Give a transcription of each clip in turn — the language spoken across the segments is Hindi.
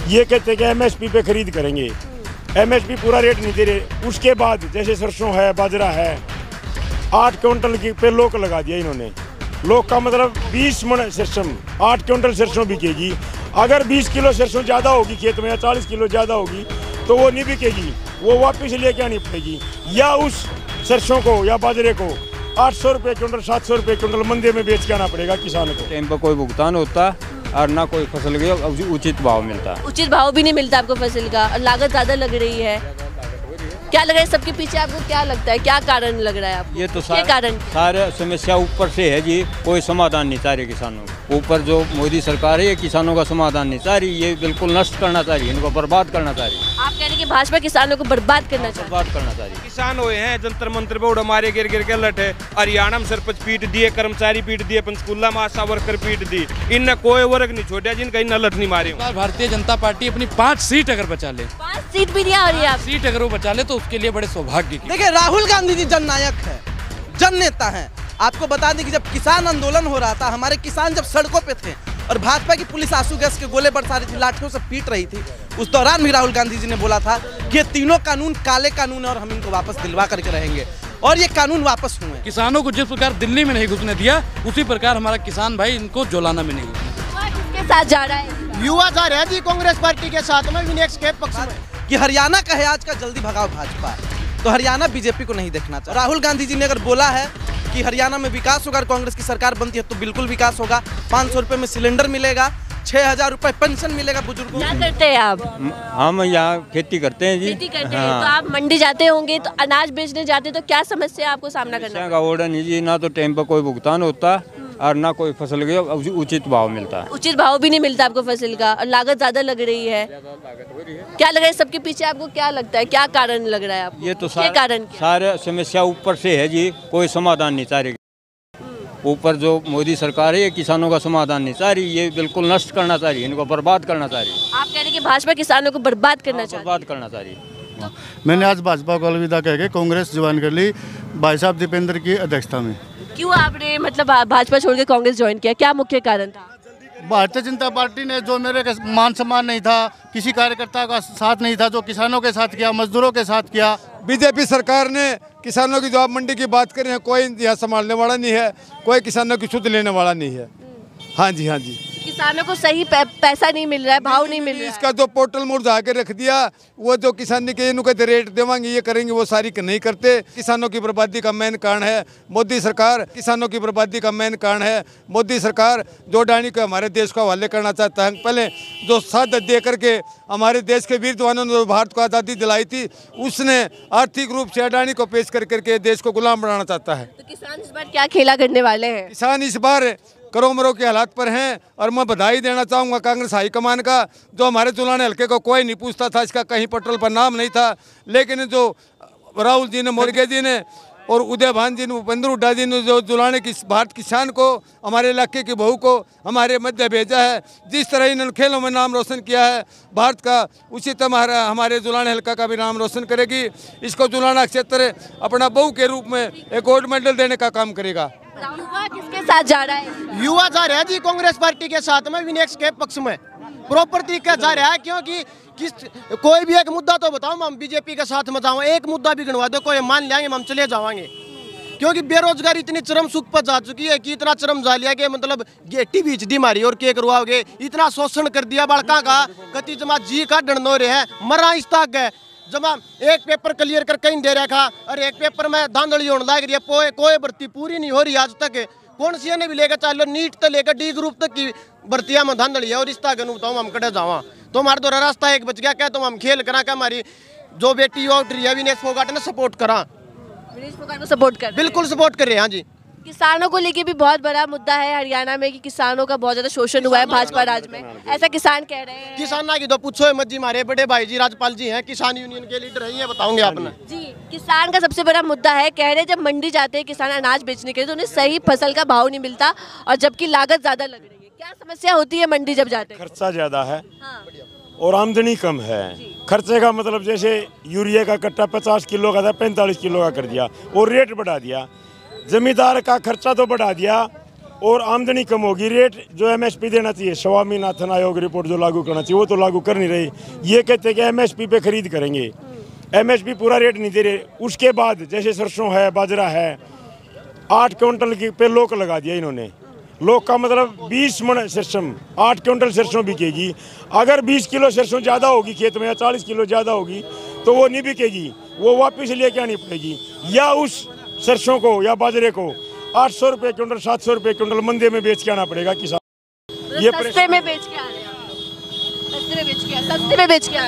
ये कहते हैं कि एमएसपी पे खरीद करेंगे, एमएसपी पूरा रेट नहीं दे रहे। उसके बाद जैसे सरसों है, बाजरा है, 8 क्विंटल की पे लोक लगा दिया इन्होंने। लोक का मतलब 20 मन सरसों, 8 क्विंटल सरसों बिकेगी। अगर 20 किलो सरसों ज़्यादा होगी खेत में या 40 किलो ज़्यादा होगी तो वो नहीं बिकेगी, वो वापस लेके आनी पड़ेगी, या उस सरसों को या बाजरे को 800 रुपये क्विंटल, 700 रुपये क्विंटल मंडी में बेच के आना पड़ेगा किसान को। टाइम पर कोई भुगतान होता और ना कोई फसल का उचित भाव मिलता। उचित भाव भी नहीं मिलता आपको फसल का, लागत ज़्यादा लग रही है। क्या लग रहा है सबके पीछे, आपको क्या लगता है, क्या कारण लग रहा है आपको? ये तो कारण सारे समस्या ऊपर से है जी, कोई समाधान नहीं चाह रहे किसानों को। ऊपर जो मोदी सरकार है ये किसानों का समाधान नहीं चाह रही, ये बिल्कुल नष्ट करना चाह रही है, इनको बर्बाद करना चाह रही है। आप कह रहे हैं कि भाजपा किसानों को बर्बाद करना चाह रही है। किसान हुए हैं जंतर मंत्र बोर्ड हमारे गिर गिर के लटे, हरियाणा में सरपंच पीट दिए, कर्मचारी पीट दिए, पंचकूला में आशा वर्कर पीट दी, इनने कोई वर्ग नहीं छोड़ा जिनका इन लठ नहीं मारे। भारतीय जनता पार्टी अपनी 5 सीट अगर बचा ले, 5 सीट भी नहीं आ रही है, 5 सीट अगर वो बचा ले तो उसके लिए बड़े सौभाग्य की। देखिए राहुल गांधी जी जननायक है, जन नेता हैं। आपको बता दें कि जब किसान आंदोलन हो रहा था, हमारे किसान जब सड़कों पे थे और भाजपा की पुलिस आंसू गैस के गोले बरसा रही थी, लाठियों से पीट रही थी, उस दौरान भी राहुल गांधी जी ने बोला था कि ये तीनों कानून काले कानून है और हम इनको वापस दिलवा करके रहेंगे, और ये कानून वापस हुए। किसानों को जिस प्रकार दिल्ली में नहीं घुसने दिया, उसी प्रकार हमारा किसान भाई इनको जोलाना में नहीं घुसने। किसके साथ जा रहा है? युवा जा रहा है जी कांग्रेस पार्टी के साथ में, विनेश के पक्ष में। कि हरियाणा का है आज का, जल्दी भगाओ भाजपा, तो हरियाणा बीजेपी को नहीं देखना चाहिए। राहुल गांधी जी ने अगर बोला है कि हरियाणा में विकास होगा, कांग्रेस की सरकार बनती है तो बिल्कुल विकास होगा। 500 रुपये में सिलेंडर मिलेगा, 6000 रुपये पेंशन मिलेगा बुजुर्गों को। क्या करते हैं आप? हम यहाँ खेती करते हैं जी। खेती करते हैं तो आप मंडी जाते होंगे, तो अनाज बेचने जाते तो क्या समस्या आपको सामना करना है? का ऑर्डर नहीं जी, ना तो टाइम पर कोई भुगतान होता और ना कोई फसल का उचित भाव मिलता। उचित भाव भी नहीं मिलता आपको फसल का, और लागत ज़्यादा लग रही है। क्या लग रहा है सबके पीछे, आपको क्या लगता है, क्या कारण लग रहा है आपको? ये तो कारण सारे समस्या ऊपर से है जी, कोई समाधान नहीं चाह रही। ऊपर जो मोदी सरकार है ये किसानों का समाधान नहीं चाह रही, ये बिल्कुल नष्ट करना चाह रही है, इनको बर्बाद करना चाह रही है। आप कह रहे हैं कि भाजपा किसानों को बर्बाद करना चाह रही है। मैंने आज भाजपा को अलविदा कह के कांग्रेस ज्वाइन कर ली भाई साहब दीपेंद्र की अध्यक्षता में। क्यों आपने मतलब भाजपा छोड़ के कांग्रेस ज्वाइन किया, क्या मुख्य कारण था? भारतीय जनता पार्टी ने जो मेरे मान सम्मान नहीं था, किसी कार्यकर्ता का साथ नहीं था, जो किसानों के साथ किया, मजदूरों के साथ किया। बीजेपी सरकार ने किसानों की जो आप मंडी की बात कर रहे हैं, कोई यहाँ संभालने वाला नहीं है, कोई किसानों की सुध लेने वाला नहीं है। हाँ जी, हाँ जी। किसानों को सही पैसा नहीं मिल रहा है, भाव नहीं मिल रहा है। इसका जो पोर्टल मुरझा के रख दिया, वो जो किसान के इनको रेट देवांगे, ये करेंगे, वो सारी नहीं करते। किसानों की बर्बादी का मेन कारण है मोदी सरकार, किसानों की बर्बादी का मेन कारण है मोदी सरकार, जो अडानी को हमारे देश को हवाले करना चाहता है। पहले जो साथ दे करके हमारे देश के वीर जवानों ने भारत को आज़ादी दिलाई थी, उसने आर्थिक रूप से अडानी को पेश करके देश को गुलाम बनाना चाहता है। तो किसान इस बार क्या खेला करने वाले हैं? किसान इस बार करो मरो के हालात पर हैं, और मैं बधाई देना चाहूँगा कांग्रेस हाईकमान का, जो हमारे जुलाने हल्के को कोई नहीं पूछता था, इसका कहीं पेट्रोल पर नाम नहीं था, लेकिन जो राहुल जी ने, मोरगे जी ने और उदय भान जी ने, भूपेंद्र हुड्डा जी ने जो जुलाने की भारत किसान को, हमारे इलाके की बहू को हमारे मध्य भेजा है, जिस तरह इन्होंने खेलों में नाम रोशन किया है भारत का, उसी तरह हमारे जुलाने हल्का का भी नाम रोशन करेगी। इसको जुलाना क्षेत्र अपना बहू के रूप में एक गोल्ड मेडल देने का काम करेगा। किसके साथ जा रहा है? युवा जा रहा है जी कांग्रेस पार्टी के साथ में, विनेश के पक्ष में प्रॉपर तरीका जा रहा है। क्योंकि कोई भी एक मुद्दा तो बताओ, हम बीजेपी के साथ में जाओ, एक मुद्दा भी गिनवा दो, कोई मान लेंगे हम चले जाएंगे। क्योंकि बेरोजगारी इतनी चरम सुख पर जा चुकी है कि इतना चरम जा लिया कि मतलब टीवी दी मारी और केक रुआओगे, इतना शोषण कर दिया बड़का का, कति जमा जी का डंडो रहे हैं, मरा इस तक गए जमा एक पेपर क्लियर कर कहीं दे रखा, और एक पेपर में धांधली होने लग रही है, कोई भर्ती पूरी नहीं हो रही आज तक। कौन सी ने भी लेकर चलो, नीट तो लेकर डी ग्रुप तक की भर्तियां में धांधली है, और इस तक बताओ हम कटे जावा तो हमारे तो रास्ता एक बच गया। क्या तो हम खेल करा क्या, हमारी जो बेटी उठ रही है विनेश फोगाट ने सपोर्ट करा, विनेश फोगाट को सपोर्ट कर, बिल्कुल सपोर्ट कर रहे हैं। हाँ जी। किसानों को लेके भी बहुत बड़ा मुद्दा है हरियाणा में कि किसानों का बहुत ज्यादा शोषण हुआ है भाजपा राज में, ऐसा किसान कह रहे हैं। किसाना की तो पूछो मत जी, हमारे बड़े भाई जी राजपाल जी हैं, किसान यूनियन के लीडर हैं, ये बताओगे आपने जी। किसान का सबसे बड़ा मुद्दा है, कह रहे जब मंडी जाते हैं किसान अनाज बेचने के लिए तो उन्हें सही फसल का भाव नहीं मिलता, और जबकि लागत ज्यादा लग रही है। क्या समस्या होती है मंडी जब जाते हैं? खर्चा ज्यादा है और आमदनी कम है। खर्चे का मतलब जैसे यूरिया का कट्टा 50 किलो का था, 45 किलो का कर दिया और रेट बढ़ा दिया। जमींदार का खर्चा तो बढ़ा दिया, और आमदनी कम होगी। रेट जो एमएसपी देना चाहिए, स्वामीनाथन आयोग रिपोर्ट जो लागू करना चाहिए वो तो लागू कर नहीं रहे। ये कहते हैं कि एमएसपी पे खरीद करेंगे, एमएसपी पूरा रेट नहीं दे रहे। उसके बाद जैसे सरसों है, बाजरा है, 8 क्विंटल की पे लोक लगा दिया इन्होंने। लोक का मतलब 20 मन सरसों, 8 क्विंटल सरसों बिकेगी। अगर 20 किलो सरसों ज़्यादा होगी खेत में या 40 किलो ज़्यादा होगी तो वो नहीं बिकेगी, वो वापस लेके आनी पड़ेगी, या उस सरसों को या बाजरे को 800 रुपये क्विंटल, 700 रुपये क्विंटल मंडी में बेच के आना पड़ेगा किसान। ये सस्ते में बेच के आ रहे हैं,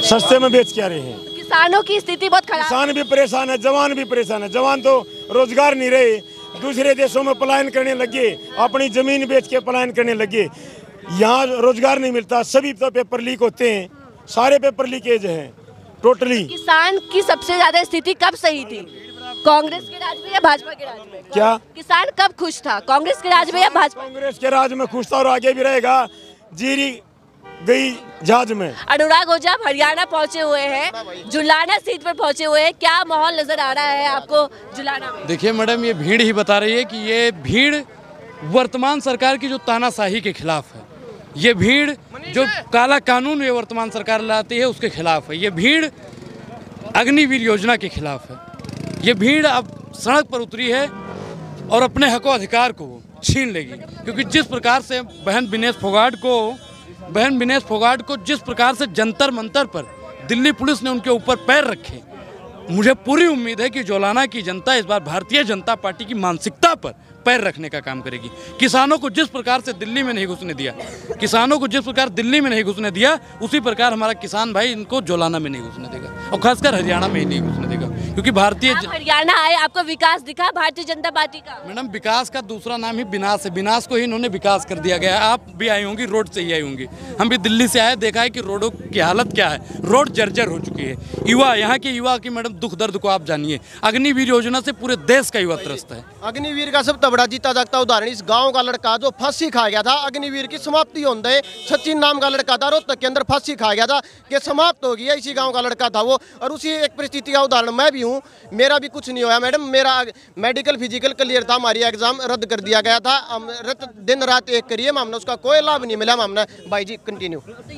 सस्ते में बेच के आ रहे हैं। तो किसानों की स्थिति बहुत खराब, किसान भी परेशान है, जवान भी परेशान है। जवान तो रोजगार नहीं रहे, दूसरे देशों में पलायन करने लगे, अपनी जमीन बेच के पलायन करने लगे। यहाँ रोजगार नहीं मिलता, सभी तो पेपर लीक होते हैं, सारे पेपर लीकेज हैं टोटली। किसान की सबसे ज्यादा स्थिति कब सही थी, कांग्रेस के राज में या भाजपा के राज में? क्या किसान कब खुश था, कांग्रेस के राज में या भाजपा? कांग्रेस के राज में खुश था और आगे भी रहेगा। जीरी गई जहाज में। अनुराग ओझा हरियाणा पहुंचे हुए हैं, जुलाना सीट पर पहुंचे हुए हैं, क्या माहौल नजर आ रहा है आपको जुलाना में? देखिए मैडम, ये भीड़ ही बता रही है कि ये भीड़ वर्तमान सरकार की जो तानाशाही के खिलाफ है, ये भीड़ जो काला कानून ये वर्तमान सरकार लाती है उसके खिलाफ है, ये भीड़ अग्निवीर योजना के खिलाफ है। ये भीड़ अब सड़क पर उतरी है और अपने हक अधिकार को छीन लेगी, क्योंकि जिस प्रकार से बहन विनेश फोगाट को जिस प्रकार से जंतर मंतर पर दिल्ली पुलिस ने उनके ऊपर पैर रखे, मुझे पूरी उम्मीद है कि जोलाना की जनता इस बार भारतीय जनता पार्टी की मानसिकता पर पैर रखने का काम करेगी। किसानों को जिस प्रकार से दिल्ली में नहीं घुसने दिया, उसी प्रकार हमारा किसान भाई इनको जोलाना में नहीं घुसने देगा, और खासकर हरियाणा में ही नहीं घुसने देगा, क्योंकि हरियाणा आए, आपको विकास दिखा भारतीय जनता पार्टी का? मैडम, विकास का दूसरा नाम ही विनाश है, विनाश को ही इन्होंने विकास कर दिया गया है। आप भी आई होंगी, रोड से ही आई होंगी, हम भी दिल्ली से आए, देखा है कि रोडों की हालत क्या है, रोड जर्जर हो चुकी है। यहाँ के युवा की मैडम दुख दर्द को आप जानिए। अग्निवीर योजना से पूरे देश का युवा त्रस्त है। अग्निवीर का सब बड़ा जीता जागता उदाहरण इस गांव का लड़का जो फांसी खा गया था, अग्निवीर की समाप्ति होने है। सचिन नाम का लड़का था, रोहतक के अंदर फांसी खा गया था कि समाप्त हो गया, इसी गांव का लड़का था वो। और उसी एक परिस्थिति का उदाहरण मैं भी हूँ, मेरा भी कुछ नहीं हुआ मैडम, मेरा मेडिकल फिजिकल क्लियर था, हमारी एग्जाम रद्द कर दिया गया था, दिन रात एक करिए, हमने उसका कोई लाभ नहीं मिला। हमने भाई जी कंटिन्यू। तो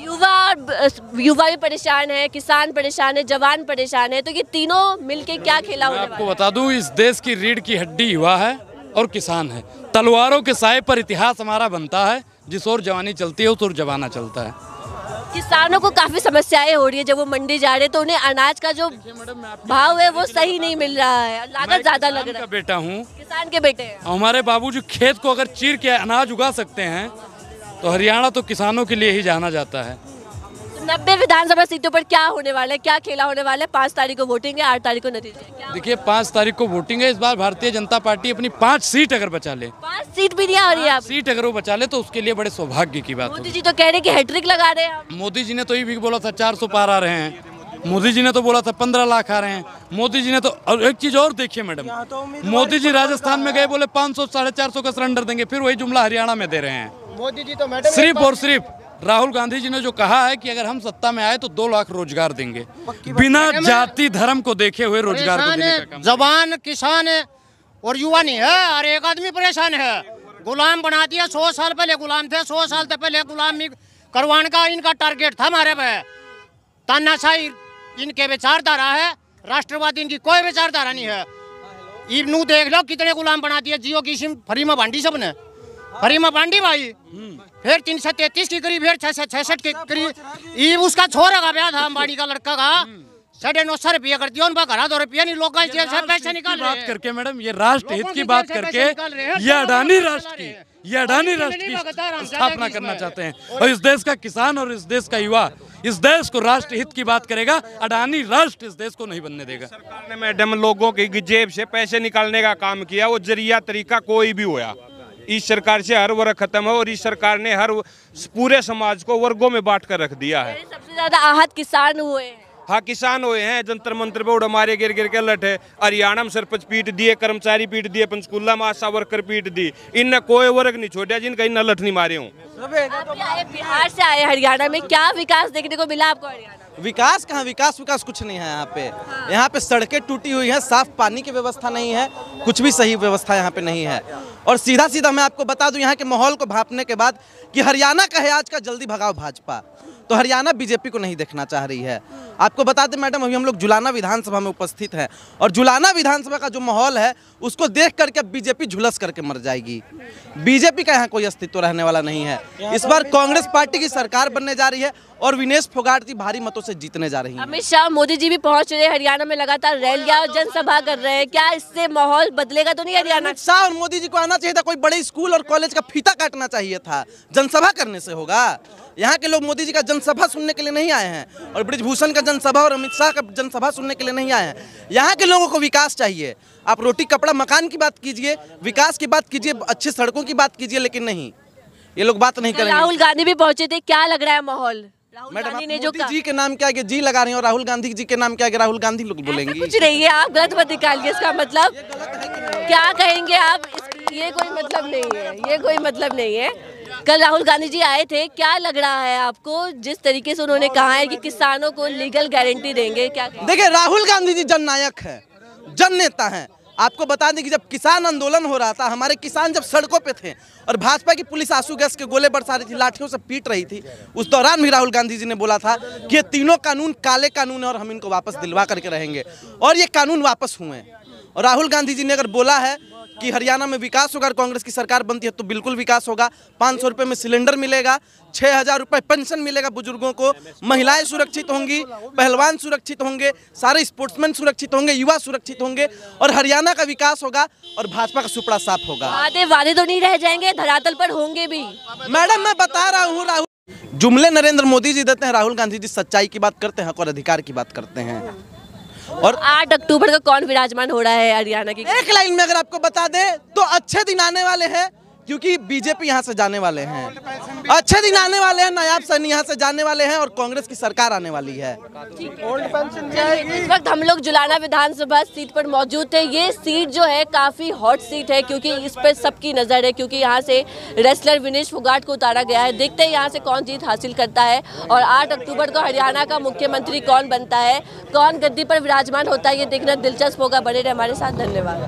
युवा भी परेशान है, किसान परेशान है, जवान परेशान है, तो ये तीनों मिलके क्या खेला होने वाला है? आपको बता दूं, इस देश की रीढ़ की हड्डी युवा है और किसान है। तलवारों के साए पर इतिहास हमारा बनता है, जिस ओर जवानी चलती है उस ओर जमाना चलता है। किसानों को काफी समस्याएं हो रही है, जब वो मंडी जा रहे हैं तो उन्हें अनाज का जो भाव है वो सही नहीं मिल रहा है, लागत ज्यादा लग रहा है। बेटा हूँ, किसान के बेटे हैं। हमारे बाबूजी खेत को अगर चीर के अनाज उगा सकते हैं तो हरियाणा तो किसानों के लिए ही जाना जाता है। 90 विधानसभा सीटों पर क्या होने वाला है, क्या खेला होने वाला है? 5 तारीख को वोटिंग है, 8 तारीख को नतीजे। देखिए 5 तारीख को वोटिंग है, इस बार भारतीय जनता पार्टी अपनी 5 सीट अगर बचा ले, 5 सीट भी नहीं आ रही है, सीट अगर वो बचा ले तो उसके लिए बड़े सौभाग्य की बात है। मोदी जी तो कह रहे हैं कि हैट्रिक लगा रहे हैं। मोदी जी ने तो ये भी बोला था 400 पार आ रहे हैं, मोदी जी ने तो बोला था 15 लाख आ रहे हैं, मोदी जी ने तो। और एक चीज और देखिए मैडम, मोदी जी राजस्थान में गए, बोले 500 450 का सिलेंडर देंगे, फिर वही जुमला हरियाणा में दे रहे हैं। मोदी जी तो मैडम सिर्फ और सिर्फ राहुल गांधी जी ने जो कहा है कि अगर हम सत्ता में आए तो 2 लाख रोजगार देंगे, बिना जाति धर्म को देखे हुए रोजगार को देने का काम। जवान किसान और युवा नहीं है, हर एक आदमी परेशान है। गुलाम बना दिया, 100 साल पहले गुलाम थे, 100 साल पहले गुलामी करवाने का इनका टारगेट था हमारे पे। तानाशाही इनके विचारधारा है, राष्ट्रवादी इनकी कोई विचारधारा नहीं है। इनू देख लो कितने गुलाम बना दिए, जियो की सिम फ्री में बांटी सबने, फ्री में बांटी भाई, फिर 333 की करीब, फिर 666 की करीब। उसका छोरा का ब्याह था, अंबानी का लड़का का, 950 रुपया कर दिया, उनका घर 2 रुपया नहीं, लोग पैसे निकाल बात करके मैडम, ये राष्ट्र हित की बात करके ये अडानी राष्ट्र की स्थापना करना चाहते हैं। और इस देश का किसान और इस देश का युवा इस देश को राष्ट्र हित की बात करेगा, अडानी राष्ट्र इस देश को नहीं बनने देगा। सरकार ने मैडम लोगों की जेब से पैसे निकालने का काम किया, वो जरिया तरीका कोई भी होया। इस सरकार से हर वर्ग खत्म है और इस सरकार ने हर पूरे समाज को वर्गों में बांट कर रख दिया है। सबसे ज्यादा आहत किसान हुए हैं। हाँ किसान हुए हैं, जंतर मंतर पे उड़ा मारे गिर गिर के लठे। हरियाणा में सरपंच पीट दिए, कर्मचारी पीट दिए, पंचकूला में आशा वर्कर पीट दी। इनने कोई वर्ग नहीं छोड़ा जिनका इन लठ नहीं मारे हूँ। बिहार से आए हरियाणा में, क्या विकास देखने को मिला आपको हरियाणा? विकास कहाँ, विकास कुछ नहीं है यहाँ पे। यहाँ पे सड़कें टूटी हुई हैं, साफ पानी की व्यवस्था नहीं है, कुछ भी सही व्यवस्था यहाँ पे नहीं है। और सीधा सीधा मैं आपको बता दूं यहाँ के माहौल को भांपने के बाद कि हरियाणा का है आज का जल्दी भगाओ भाजपा, तो हरियाणा बीजेपी को नहीं देखना चाह रही है। आपको बता दें मैडम, अभी हम लोग जुलाना विधानसभा में उपस्थित हैं और जुलाना विधानसभा का जो माहौल है उसको देख करके बीजेपी झुलस करके मर जाएगी। बीजेपी का यहाँ कोई अस्तित्व रहने वाला नहीं है। इस बार कांग्रेस पार्टी की सरकार बनने जा रही है और विनेश फोगाट जी भारी मतों से जीतने जा रही हैं। अमित शाह, मोदी जी भी पहुंच रहे हैं हरियाणा में, लगातार रैलियां और जनसभा कर रहे हैं। क्या इससे माहौल बदलेगा तो नहीं हरियाणा? अमित शाह और मोदी जी को आना चाहिए था, कोई बड़े स्कूल और कॉलेज का फीता काटना चाहिए था। जनसभा करने से होगा? यहाँ के लोग मोदी जी का जनसभा सुनने के लिए नहीं आए हैं और ब्रिजभूषण का जनसभा और अमित शाह का जनसभा सुनने के लिए नहीं आए हैं। यहाँ के लोगों को विकास चाहिए। आप रोटी कपड़ा मकान की बात कीजिए, विकास की बात कीजिए, अच्छी सड़कों की बात कीजिए, लेकिन नहीं, ये लोग बात नहीं करेंगे। राहुल गांधी भी पहुंचे थे, क्या लग रहा है माहौल? मैडम, मोदी जी के नाम के आगे जी लगा रही हैं और राहुल गांधी जी के नाम के आगे राहुल गांधी लोग बोलेंगे। कुछ नहीं है, आप गलत मत निकालिए इसका मतलब। क्या कहेंगे आप? ये कोई मतलब नहीं है, ये कोई मतलब नहीं है। कल राहुल गांधी जी आए थे, क्या लग रहा है आपको जिस तरीके से उन्होंने कहा है कि किसानों को लीगल गारंटी देंगे? क्या देखिए, राहुल गांधी जी जननायक है, जन नेता है। आपको बता दें कि जब किसान आंदोलन हो रहा था, हमारे किसान जब सड़कों पे थे और भाजपा की पुलिस आंसू गैस के गोले बरसा रही थी, लाठियों से पीट रही थी, उस दौरान भी राहुल गांधी जी ने बोला था कि ये तीनों कानून काले कानून है और हम इनको वापस दिलवा करके रहेंगे, और ये कानून वापस हुए। और राहुल गांधी जी ने अगर बोला है कि हरियाणा में विकास होगा, कांग्रेस की सरकार बनती है तो बिल्कुल विकास होगा। 500 रुपये में सिलेंडर मिलेगा, 6000 रुपये पेंशन मिलेगा बुजुर्गों को, महिलाएं सुरक्षित होंगी, पहलवान सुरक्षित होंगे, सारे स्पोर्ट्समैन सुरक्षित होंगे, युवा सुरक्षित होंगे और हरियाणा का विकास होगा और भाजपा का सुपड़ा साफ होगा। वादे तो नहीं रह जाएंगे, धरातल पर होंगे भी। मैडम, मैं बता रहा हूँ, राहुल जुमले नरेंद्र मोदी जी देते हैं, राहुल गांधी जी सच्चाई की बात करते हैं और अधिकार की बात करते हैं। और 8 अक्टूबर को कौन विराजमान हो रहा है हरियाणा की? एक लाइन में अगर आपको बता दें तो अच्छे दिन आने वाले हैं, क्योंकि बीजेपी यहाँ से जाने वाले हैं। अच्छे दिन आने वाले हैं, नायाब सैनी यहाँ से जाने वाले हैं और कांग्रेस की सरकार आने वाली है। इस वक्त हम लोग जुलाना विधानसभा सीट पर मौजूद थे। ये सीट जो है काफी हॉट सीट है क्योंकि इस पर सबकी नजर है, क्योंकि यहाँ से रेसलर विनेश फोगाट को उतारा गया है। देखते हैं यहाँ से कौन जीत हासिल करता है और 8 अक्टूबर को हरियाणा का मुख्यमंत्री कौन बनता है, कौन गद्दी पर विराजमान होता है, ये देखना दिलचस्प होगा। बने रहे हमारे साथ, धन्यवाद।